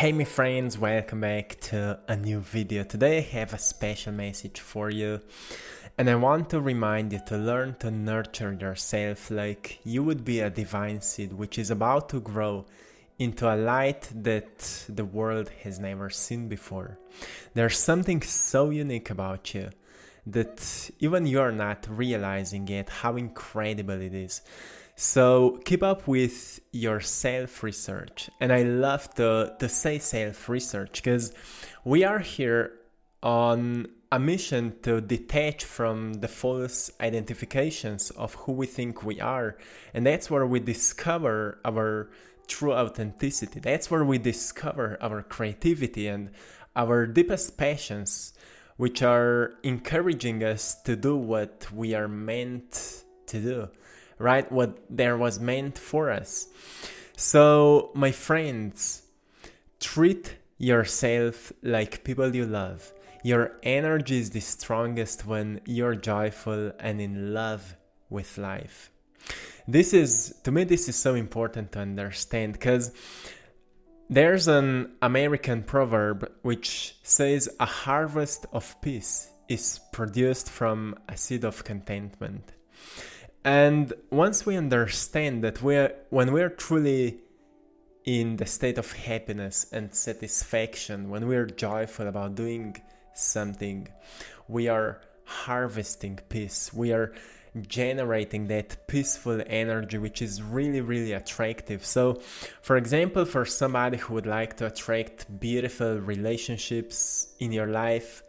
Hey my friends, welcome back to a new video. Today I have a special message for you and I want to remind you to learn to nurture yourself like you would be a divine seed which is about to grow into a light that the world has never seen before. There's something so unique about you that even you're not realizing yet how incredible it is. So keep up with your self-research. And I love to say self-research because we are here on a mission to detach from the false identifications of who we think we are. And that's where we discover our true authenticity. That's where we discover our creativity and our deepest passions, which are encouraging us to do what we are meant to do. Right? What there was meant for us. So, my friends, treat yourself like people you love. Your energy is the strongest when you're joyful and in love with life. This is so important to understand because there's an American proverb which says a harvest of peace is produced from a seed of contentment. And once we understand that when we're truly in the state of happiness and satisfaction, when we're joyful about doing something, we are harvesting peace. We are generating that peaceful energy, which is really, really attractive. So, for example, for somebody who would like to attract beautiful relationships in your life,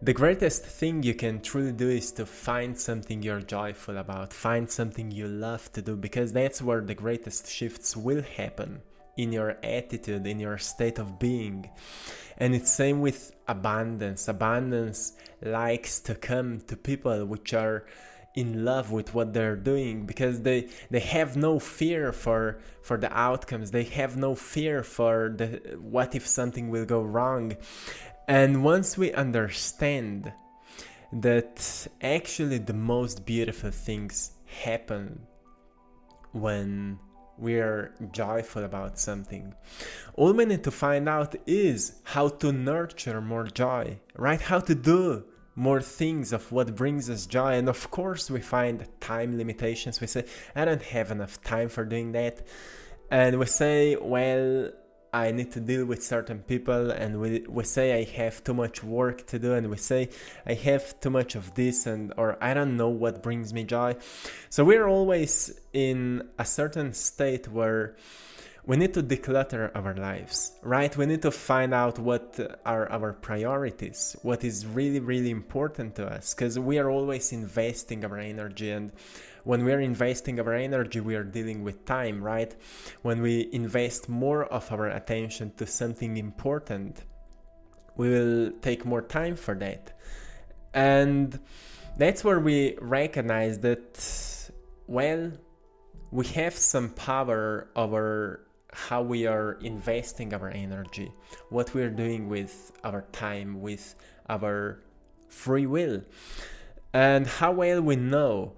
the greatest thing you can truly do is to find something you're joyful about, find something you love to do, because that's where the greatest shifts will happen in your attitude, in your state of being. And it's same with abundance. Abundance likes to come to people which are in love with what they're doing because they have no fear for the outcomes. They have no fear for the what if something will go wrong. And once we understand that actually the most beautiful things happen when we are joyful about something, all we need to find out is how to nurture more joy, right? How to do more things of what brings us joy. And of course we find time limitations. We say, I don't have enough time for doing that. And we say, well, I need to deal with certain people, and we say I have too much work to do, and we say I have too much of this, or I don't know what brings me joy. So we're always in a certain state where we need to declutter our lives, right? We need to find out what are our priorities, what is really, really important to us, because we are always investing our energy, and when we are investing our energy, we are dealing with time, right? When we invest more of our attention to something important, we will take more time for that. And that's where we recognize that, well, we have some power over how we are investing our energy, what we are doing with our time, with our free will, and how well we know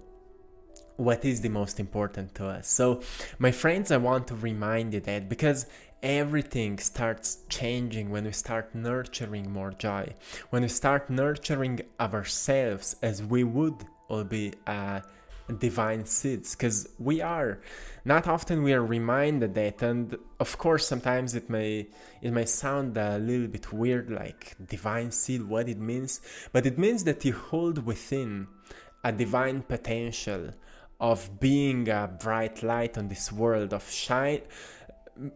what is the most important to us. So, my friends, I want to remind you that because everything starts changing when we start nurturing more joy, when we start nurturing ourselves as we would all be divine seeds, because we are. Not often we are reminded that, and of course sometimes it may sound a little bit weird, like divine seed, what it means, but it means that you hold within a divine potential of being a bright light on this world, of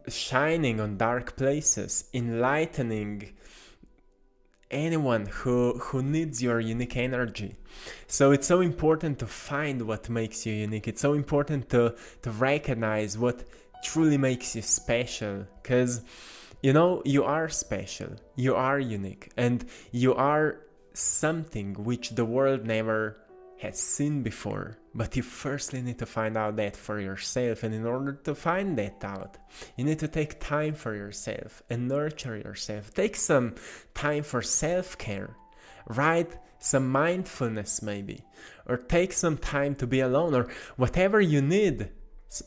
shining on dark places, enlightening anyone who needs your unique energy. So it's so important to find what makes you unique. It's so important to recognize what truly makes you special, because you know you are special, you are unique, and you are something which the world never has seen before. But you firstly need to find out that for yourself, and in order to find that out, you need to take time for yourself and nurture yourself. Take some time for self-care, right? Some mindfulness maybe, or take some time to be alone, or whatever you need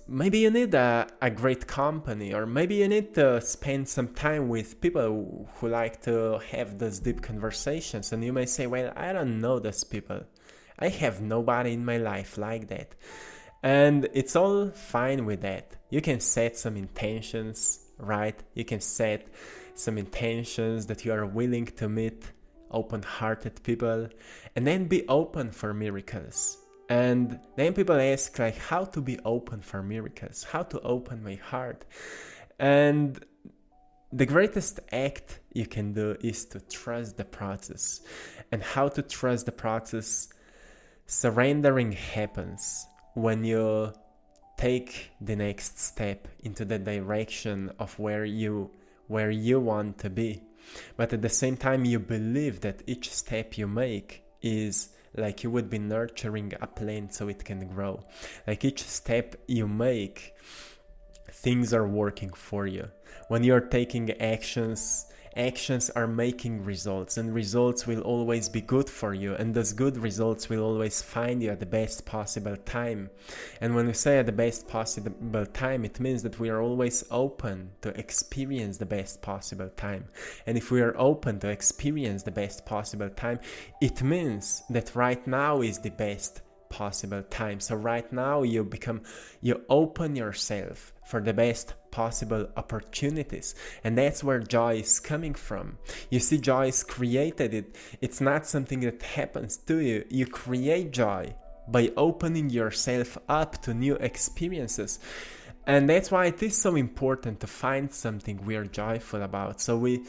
Maybe you need a great company, or maybe you need to spend some time with people who like to have those deep conversations. And you may say, well, I don't know those people. I have nobody in my life like that. And it's all fine with that. You can set some intentions, right? You can set some intentions that you are willing to meet open-hearted people, and then be open for miracles. And then people ask, like, how to be open for miracles, how to open my heart. And the greatest act you can do is to trust the process. And how to trust the process? Surrendering happens when you take the next step into the direction of where you want to be. But at the same time, you believe that each step you make is like you would be nurturing a plant so it can grow. Like each step you make, things are working for you. When you're taking actions are making results, and results will always be good for you, and those good results will always find you at the best possible time. And when we say at the best possible time, it means that we are always open to experience the best possible time. And if we are open to experience the best possible time, it means that right now is the best possible time. So right now you open yourself for the best possible opportunities, and that's where joy is coming from. You see, joy is created. It's not something that happens to you. You create joy by opening yourself up to new experiences. And that's why it is so important to find something we are joyful about, so we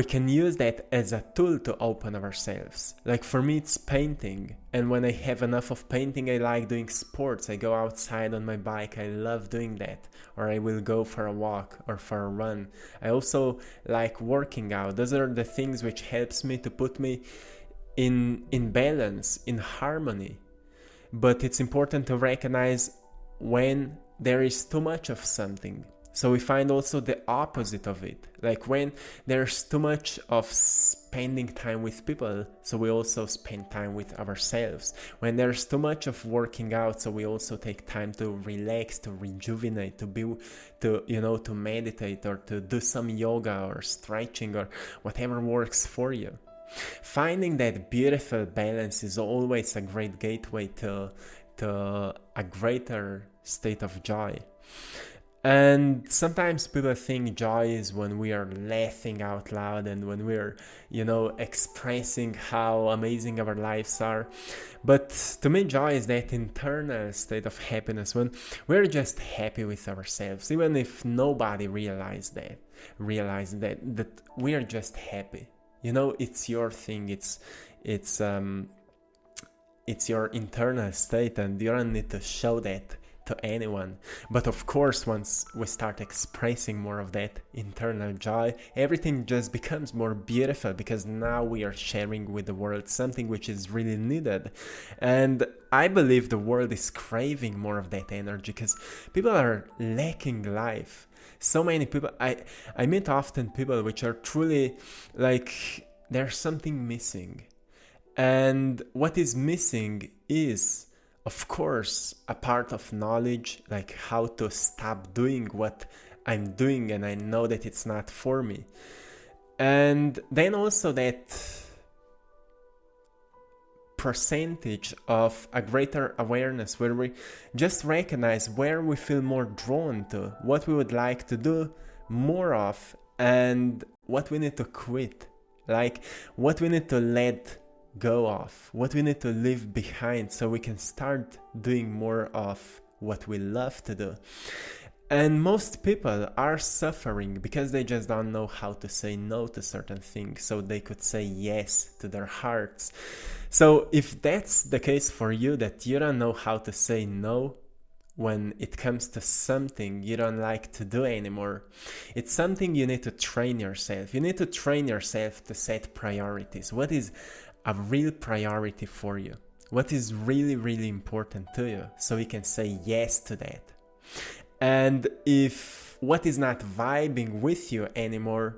can use that as a tool to open ourselves. Like for me, it's painting. And when I have enough of painting, I like doing sports. I go outside on my bike. I love doing that. Or I will go for a walk or for a run. I also like working out. Those are the things which helps me to put me in balance, in harmony. But it's important to recognize when there is too much of something. So we find also the opposite of it. Like when there's too much of spending time with people, so we also spend time with ourselves. When there's too much of working out, so we also take time to relax, to rejuvenate, to meditate, or to do some yoga or stretching or whatever works for you. Finding that beautiful balance is always a great gateway to a greater state of joy. And sometimes people think joy is when we are laughing out loud and when we're, expressing how amazing our lives are. But to me, joy is that internal state of happiness when we're just happy with ourselves, even if nobody realized that we are just happy. It's your thing. It's your internal state, and you don't need to show that to anyone. But of course, once we start expressing more of that internal joy, everything just becomes more beautiful, because now we are sharing with the world something which is really needed. And I believe the world is craving more of that energy, because people are lacking life. So many people, I meet often people which are truly like there's something missing. And what is missing is, of course, a part of knowledge, like how to stop doing what I'm doing and I know that it's not for me. And then also that percentage of a greater awareness where we just recognize where we feel more drawn to, what we would like to do more of, and what we need to quit, like what we need to let go of, what we need to leave behind, so we can start doing more of what we love to do. And most people are suffering because they just don't know how to say no to certain things, so they could say yes to their hearts. So if that's the case for you, that you don't know how to say no when it comes to something you don't like to do anymore, it's something you need to train yourself. You need to train yourself to set priorities. What is a real priority for you? What is really, really important to you? So you can say yes to that. And if what is not vibing with you anymore,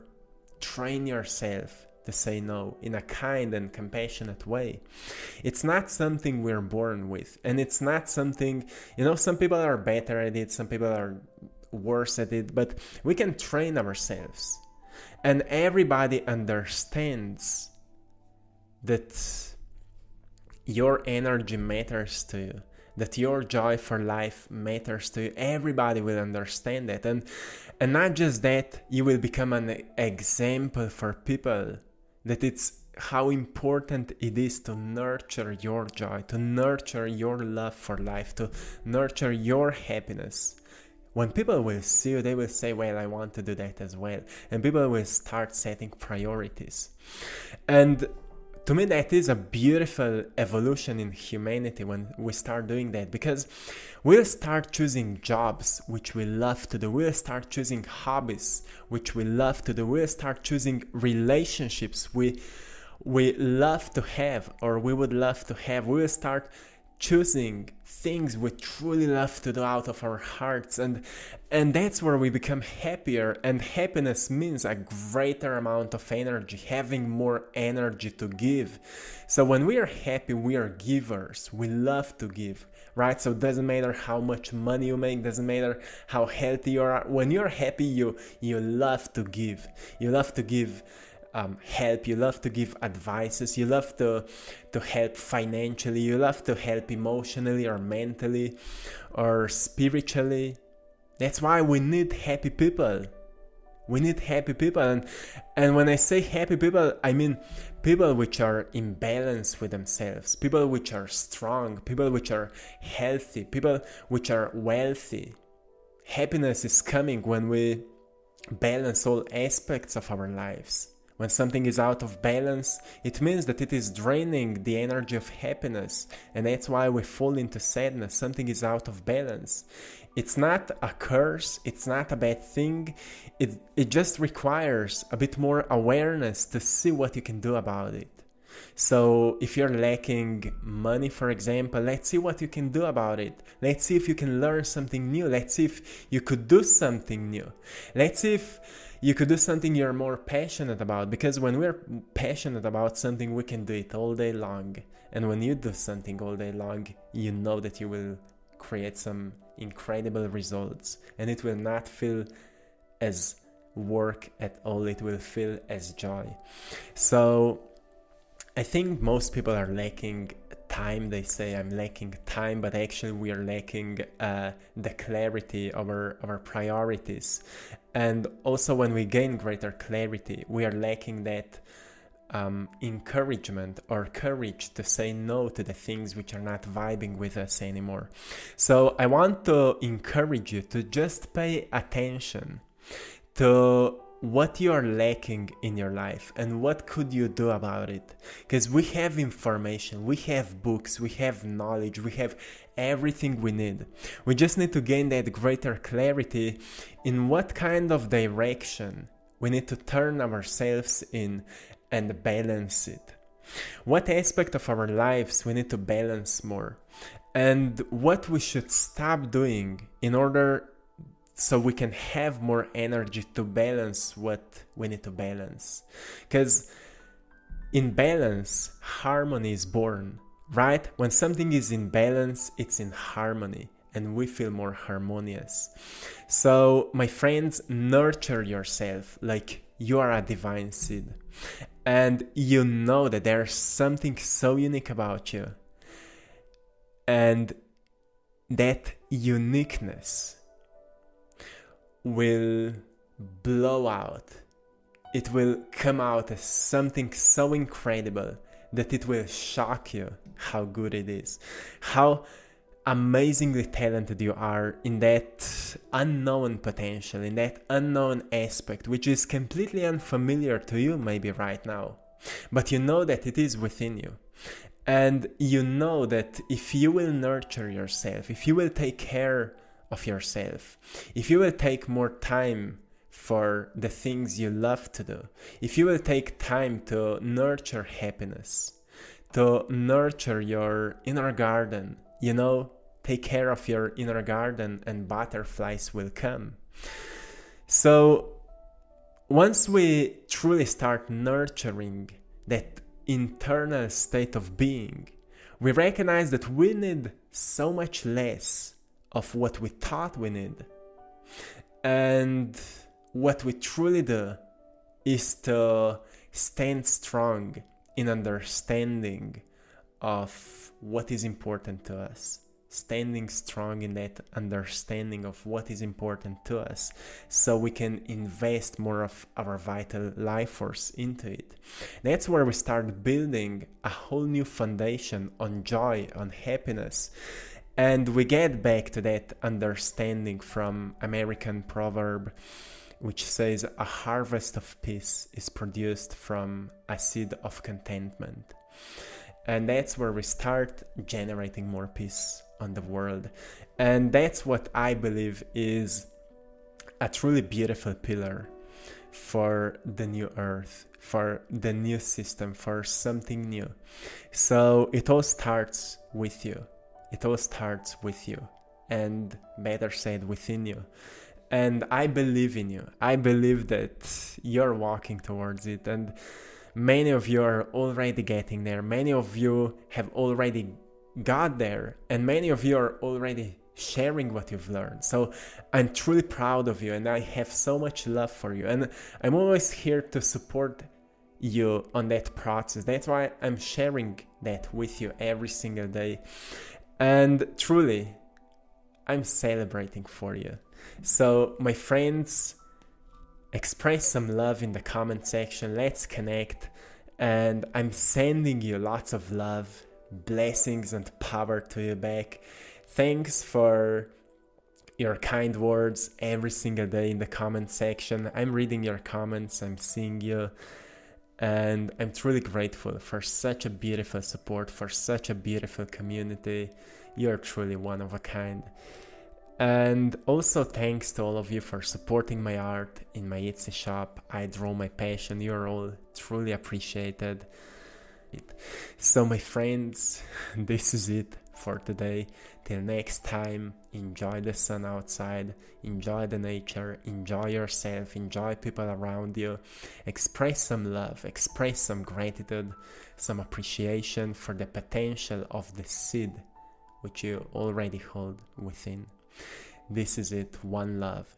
train yourself to say no in a kind and compassionate way. It's not something we're born with, and it's not something, some people are better at it, some people are worse at it, but we can train ourselves. And everybody understands that your energy matters to you, that your joy for life matters to you. Everybody will understand that. And not just that, you will become an example for people that it's how important it is to nurture your joy, to nurture your love for life, to nurture your happiness. When people will see you, they will say, well, I want to do that as well. And people will start setting priorities. And to me, that is a beautiful evolution in humanity when we start doing that, because we'll start choosing jobs which we love to do. We'll start choosing hobbies which we love to do. We'll start choosing relationships we love to have, or we would love to have. We will start choosing things we truly love to do out of our hearts, and that's where we become happier. And happiness means a greater amount of energy, having more energy to give. So when we are happy, we are givers. We love to give, right? So it doesn't matter how much money you make, doesn't matter how healthy you are. When you're happy, you love to give. You love to give help, you love to give advices, you love to help financially, you love to help emotionally or mentally or spiritually. That's why we need happy people. We need happy people. And when I say happy people, I mean people which are in balance with themselves, people which are strong, people which are healthy, people which are wealthy. Happiness is coming when we balance all aspects of our lives. When something is out of balance, it means that it is draining the energy of happiness, and that's why we fall into sadness. Something is out of balance. It's not a curse, it's not a bad thing, it just requires a bit more awareness to see what you can do about it. So if you're lacking money, for example, let's see what you can do about it. Let's see if you can learn something new. Let's see if you could do something new. Let's see if you could do something you're more passionate about, because when we're passionate about something, we can do it all day long. And when you do something all day long, you know that you will create some incredible results, and it will not feel as work at all. It will feel as joy. So I think most people are lacking time. They say I'm lacking time, but actually we are lacking the clarity of our priorities. And also when we gain greater clarity, we are lacking that encouragement or courage to say no to the things which are not vibing with us anymore. So I want to encourage you to just pay attention to what you are lacking in your life and what could you do about it. Because we have information, we have books, we have knowledge, we have everything we need. We just need to gain that greater clarity in what kind of direction we need to turn ourselves in and balance it. What aspect of our lives we need to balance more, and what we should stop doing in order so we can have more energy to balance what we need to balance. Because in balance, harmony is born, right? When something is in balance, it's in harmony, and we feel more harmonious. So, my friends, nurture yourself like you are a divine seed. And you know that there's something so unique about you. And that uniqueness will blow out. It will come out as something so incredible that it will shock you how good it is, how amazingly talented you are in that unknown potential, in that unknown aspect, which is completely unfamiliar to you maybe right now, but you know that it is within you. And you know that if you will nurture yourself, if you will take care of yourself, if you will take more time for the things you love to do, if you will take time to nurture happiness, to nurture your inner garden, take care of your inner garden and butterflies will come. So once we truly start nurturing that internal state of being, we recognize that we need so much less of what we thought we need. And what we truly do is to stand strong in understanding of what is important to us. Standing strong in that understanding of what is important to us, so we can invest more of our vital life force into it. That's where we start building a whole new foundation on joy, on happiness. And we get back to that understanding from American proverb, which says a harvest of peace is produced from a seed of contentment. And that's where we start generating more peace on the world. And that's what I believe is a truly beautiful pillar for the new earth, for the new system, for something new. So it all starts with you. It all starts with you, and better said, within you. And I believe in you. I believe that you're walking towards it, and many of you are already getting there. Many of you have already got there, and many of you are already sharing what you've learned. So I'm truly proud of you, and I have so much love for you, and I'm always here to support you on that process. That's why I'm sharing that with you every single day. And truly, I'm celebrating for you. So my friends, express some love in the comment section. Let's connect. And I'm sending you lots of love, blessings, and power to you back. Thanks for your kind words every single day in the comment section. I'm reading your comments, I'm seeing you, and I'm truly grateful for such a beautiful support, for such a beautiful community. You're truly one of a kind. And also thanks to all of you for supporting my art in my Etsy shop. I Draw My Passion. You're all truly appreciated. So my friends, this is it for today. Till next time, enjoy the sun outside, enjoy the nature, enjoy yourself, enjoy people around you. Express some love, express some gratitude, some appreciation for the potential of the seed which you already hold within. This is it. One love.